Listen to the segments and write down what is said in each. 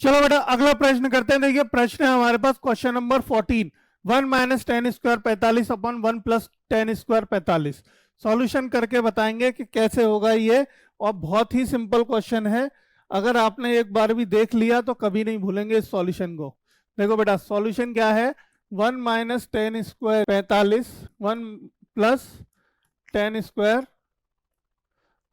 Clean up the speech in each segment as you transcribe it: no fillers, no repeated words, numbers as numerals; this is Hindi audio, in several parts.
चलो बेटा अगला प्रश्न करते हैं। देखिए प्रश्न है हमारे पास question number 14, 1 minus ten square 45 upon 1 plus ten square 45। Solution करके बताएंगे कि कैसे होगा ये, और बहुत ही सिंपल क्वेश्चन है। अगर आपने एक बार भी देख लिया तो कभी नहीं भूलेंगे इस सॉल्यूशन को। देखो बेटा सॉल्यूशन क्या है, 1 minus ten square 45, 1 plus ten square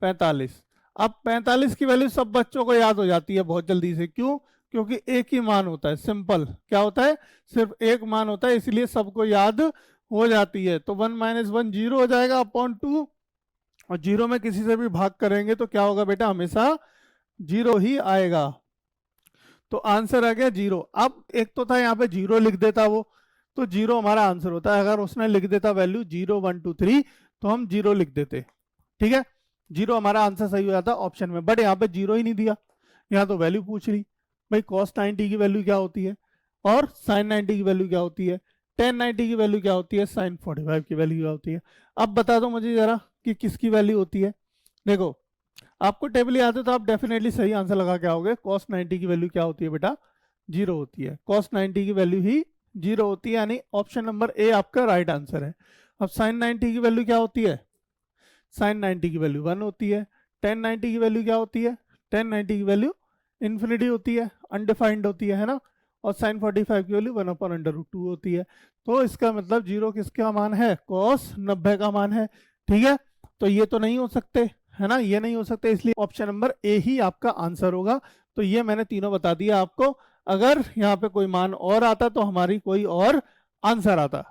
45। अब 45 की वैल्यू सब बच्चों को याद हो जाती है बहुत जल्दी से, क्यों? क्योंकि एक ही मान होता है, सिंपल क्या होता है, सिर्फ एक मान होता है, इसलिए सबको याद हो जाती है। तो 1 माइनस 1 जीरो हो जाएगा अपॉन 2, और जीरो में किसी से भी भाग करेंगे तो क्या होगा बेटा, हमेशा जीरो ही आएगा। तो आंसर आ गया जीरो। अब एक तो था यहाँ पे जीरो लिख देता वो, तो जीरो हमारा आंसर होता है। अगर उसने लिख देता वैल्यू 0 1 2 3 तो हम जीरो लिख देते, ठीक है, जीरो हमारा आंसर सही हो जाता ऑप्शन में। बट यहाँ पे जीरो ही नहीं दिया, यहाँ तो वैल्यू पूछ रही भाई cos 90 की वैल्यू क्या होती है, और sin 90 की वैल्यू क्या होती है, tan 90 की वैल्यू क्या होती है, sin 45 की वैल्यू क्या होती है। अब बता दो मुझे जरा कि किसकी वैल्यू होती है। देखो आपको टेबल याद है तो आप डेफिनेटली सही आंसर लगा के आओगे। cos 90 की वैल्यू क्या होती है बेटा, जीरो होती है। cos 90 की वैल्यू ही जीरो होती है, यानी ऑप्शन नंबर ए आपका राइट आंसर है। अब sin 90 की वैल्यू क्या होती है, sin 90 की वैल्यू 1 होती है। tan 90 की वैल्यू क्या होती है, tan 90 की वैल्यू इन्फिनिटी होती है, अनडिफाइंड होती है ना। और sin 45 की वैल्यू 1 अपॉन अंडर रूट 2 होती है। तो इसका मतलब जीरो किसका मान है, cos 90 का मान है, ठीक है। तो ये तो नहीं हो सकते, है ना, ये नहीं हो सकते, इसलिए ऑप्शन नंबर ए ही आपका आंसर होगा। तो ये मैंने तीनों बता दिया आपको। अगर यहाँ पे कोई मान और आता तो हमारी कोई और आंसर आता।